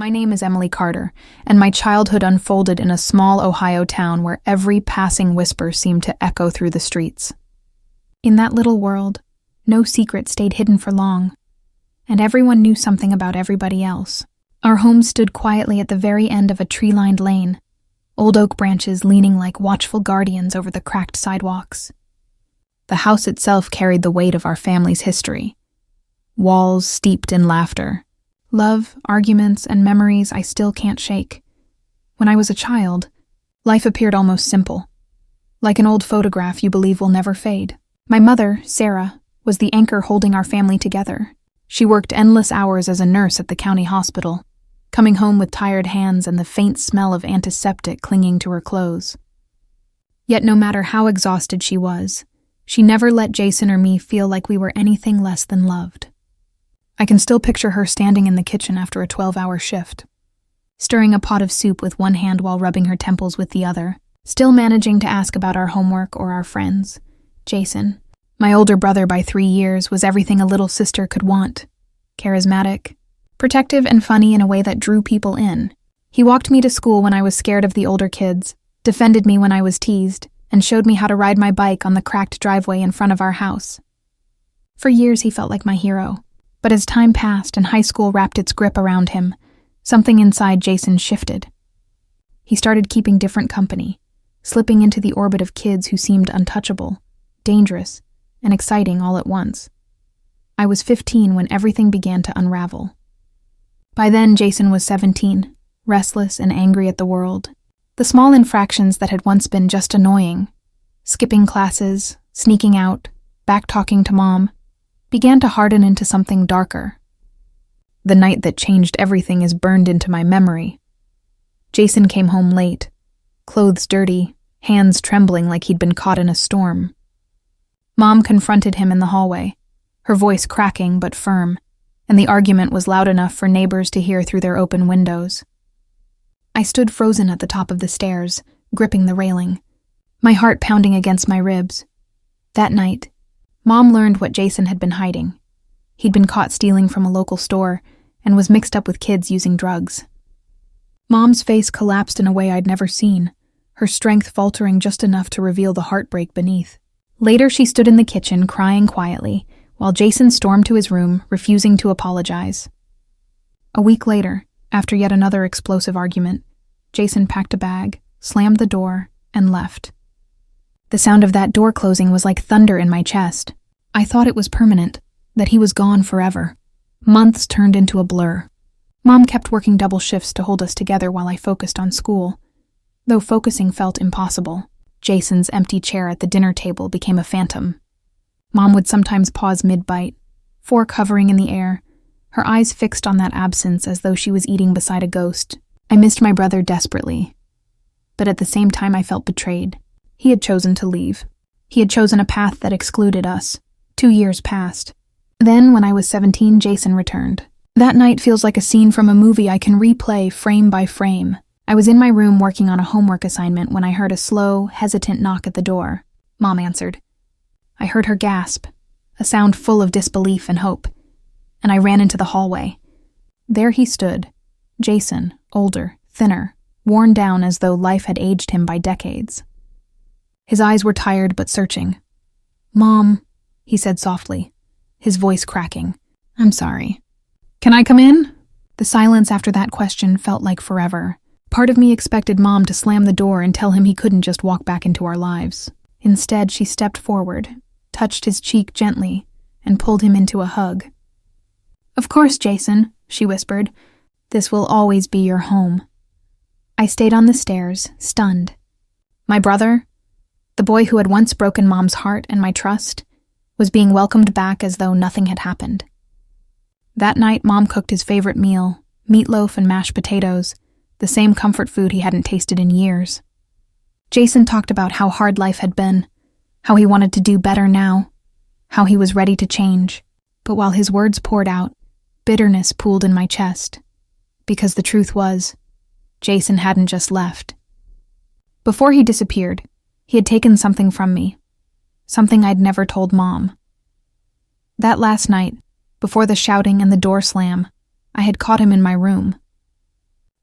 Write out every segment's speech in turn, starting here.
My name is Emily Carter, and my childhood unfolded in a small Ohio town where every passing whisper seemed to echo through the streets. In that little world, no secret stayed hidden for long, and everyone knew something about everybody else. Our home stood quietly at the very end of a tree-lined lane, old oak branches leaning like watchful guardians over the cracked sidewalks. The house itself carried the weight of our family's history. Walls steeped in laughter. Love, arguments, and memories I still can't shake. When I was a child, life appeared almost simple. Like an old photograph you believe will never fade. My mother, Sarah, was the anchor holding our family together. She worked endless hours as a nurse at the county hospital, coming home with tired hands and the faint smell of antiseptic clinging to her clothes. Yet no matter how exhausted she was, she never let Jason or me feel like we were anything less than loved. I can still picture her standing in the kitchen after a 12-hour shift, stirring a pot of soup with one hand while rubbing her temples with the other, still managing to ask about our homework or our friends. Jason, my older brother by 3 years, was everything a little sister could want. Charismatic, protective, and funny in a way that drew people in. He walked me to school when I was scared of the older kids, defended me when I was teased, and showed me how to ride my bike on the cracked driveway in front of our house. For years he felt like my hero. But as time passed and high school wrapped its grip around him, something inside Jason shifted. He started keeping different company, slipping into the orbit of kids who seemed untouchable, dangerous, and exciting all at once. I was 15 when everything began to unravel. By then, Jason was 17, restless and angry at the world. The small infractions that had once been just annoying, skipping classes, sneaking out, back-talking to mom, began to harden into something darker. The night that changed everything is burned into my memory. Jason came home late, clothes dirty, hands trembling like he'd been caught in a storm. Mom confronted him in the hallway, her voice cracking but firm, and the argument was loud enough for neighbors to hear through their open windows. I stood frozen at the top of the stairs, gripping the railing, my heart pounding against my ribs. That night, Mom learned what Jason had been hiding. He'd been caught stealing from a local store and was mixed up with kids using drugs. Mom's face collapsed in a way I'd never seen, her strength faltering just enough to reveal the heartbreak beneath. Later, she stood in the kitchen crying quietly, while Jason stormed to his room, refusing to apologize. A week later, after yet another explosive argument, Jason packed a bag, slammed the door, and left. The sound of that door closing was like thunder in my chest. I thought it was permanent, that he was gone forever. Months turned into a blur. Mom kept working double shifts to hold us together while I focused on school. Though focusing felt impossible, Jason's empty chair at the dinner table became a phantom. Mom would sometimes pause mid-bite, fork hovering in the air, her eyes fixed on that absence as though she was eating beside a ghost. I missed my brother desperately, but at the same time I felt betrayed. He had chosen to leave. He had chosen a path that excluded us. 2 years passed. Then, when I was 17, Jason returned. That night feels like a scene from a movie I can replay frame by frame. I was in my room working on a homework assignment when I heard a slow, hesitant knock at the door. Mom answered. I heard her gasp, a sound full of disbelief and hope, and I ran into the hallway. There he stood, Jason, older, thinner, worn down as though life had aged him by decades. His eyes were tired but searching. Mom, he said softly, his voice cracking. I'm sorry. Can I come in? The silence after that question felt like forever. Part of me expected Mom to slam the door and tell him he couldn't just walk back into our lives. Instead, she stepped forward, touched his cheek gently, and pulled him into a hug. Of course, Jason, she whispered. This will always be your home. I stayed on the stairs, stunned. My brother, the boy who had once broken Mom's heart and my trust, was being welcomed back as though nothing had happened. That night, Mom cooked his favorite meal, meatloaf and mashed potatoes, the same comfort food he hadn't tasted in years. Jason talked about how hard life had been, how he wanted to do better now, how he was ready to change. But while his words poured out, bitterness pooled in my chest, because the truth was, Jason hadn't just left. Before he disappeared, he had taken something from me, something I'd never told Mom. That last night, before the shouting and the door slam, I had caught him in my room.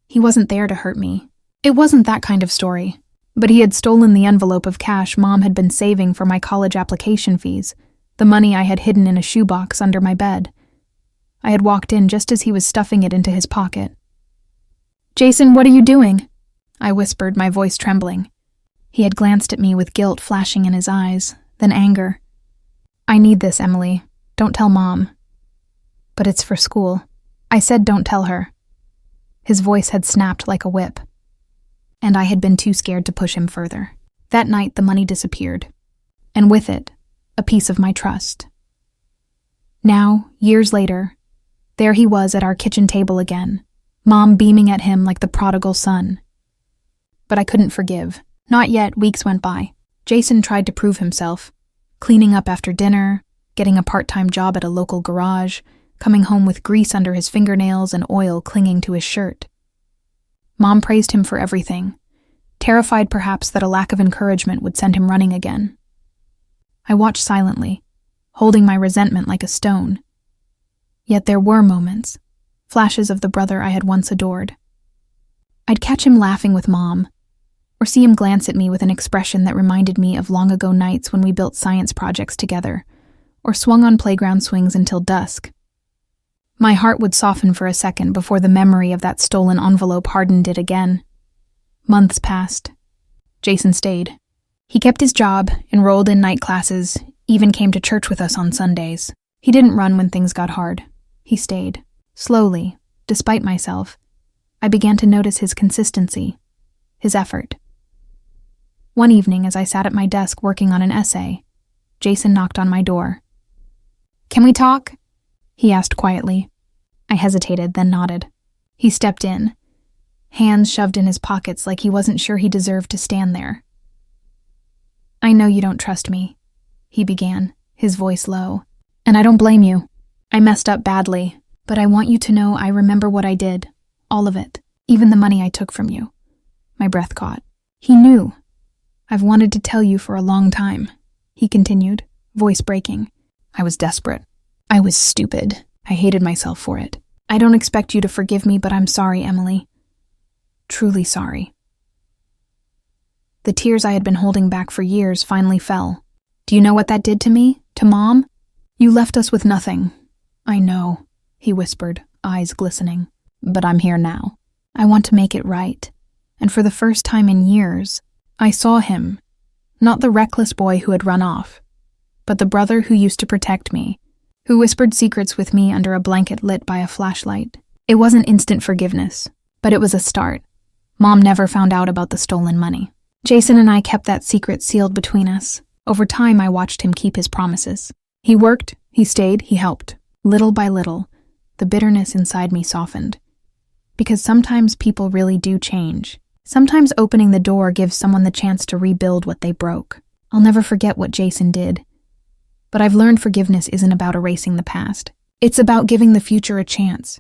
He wasn't there to hurt me. It wasn't that kind of story. But he had stolen the envelope of cash Mom had been saving for my college application fees, the money I had hidden in a shoebox under my bed. I had walked in just as he was stuffing it into his pocket. "Jason, what are you doing?" I whispered, my voice trembling. He had glanced at me with guilt flashing in his eyes, then anger. "I need this, Emily. Don't tell Mom." "But it's for school." I said don't tell her. His voice had snapped like a whip, and I had been too scared to push him further. That night, the money disappeared, and with it, a piece of my trust. Now, years later, there he was at our kitchen table again, Mom beaming at him like the prodigal son. But I couldn't forgive. Not yet. Weeks went by. Jason tried to prove himself, cleaning up after dinner, getting a part-time job at a local garage, coming home with grease under his fingernails and oil clinging to his shirt. Mom praised him for everything, terrified perhaps that a lack of encouragement would send him running again. I watched silently, holding my resentment like a stone. Yet there were moments, flashes of the brother I had once adored. I'd catch him laughing with Mom, or see him glance at me with an expression that reminded me of long-ago nights when we built science projects together, or swung on playground swings until dusk. My heart would soften for a second before the memory of that stolen envelope hardened it again. Months passed. Jason stayed. He kept his job, enrolled in night classes, even came to church with us on Sundays. He didn't run when things got hard. He stayed. Slowly, despite myself, I began to notice his consistency, his effort. One evening, as I sat at my desk working on an essay, Jason knocked on my door. "Can we talk?" he asked quietly. I hesitated, then nodded. He stepped in, hands shoved in his pockets like he wasn't sure he deserved to stand there. "I know you don't trust me," he began, his voice low. "And I don't blame you. I messed up badly, but I want you to know I remember what I did, all of it, even the money I took from you." My breath caught. He knew. "I've wanted to tell you for a long time," he continued, voice breaking. "I was desperate. I was stupid. I hated myself for it. I don't expect you to forgive me, but I'm sorry, Emily. Truly sorry." The tears I had been holding back for years finally fell. "Do you know what that did to me? To Mom? You left us with nothing." "I know," he whispered, eyes glistening. "But I'm here now. I want to make it right." And for the first time in years, I saw him. Not the reckless boy who had run off, but the brother who used to protect me, who whispered secrets with me under a blanket lit by a flashlight. It wasn't instant forgiveness, but it was a start. Mom never found out about the stolen money. Jason and I kept that secret sealed between us. Over time, I watched him keep his promises. He worked, he stayed, he helped. Little by little, the bitterness inside me softened. Because sometimes people really do change. Sometimes opening the door gives someone the chance to rebuild what they broke. I'll never forget what Jason did. But I've learned forgiveness isn't about erasing the past. It's about giving the future a chance.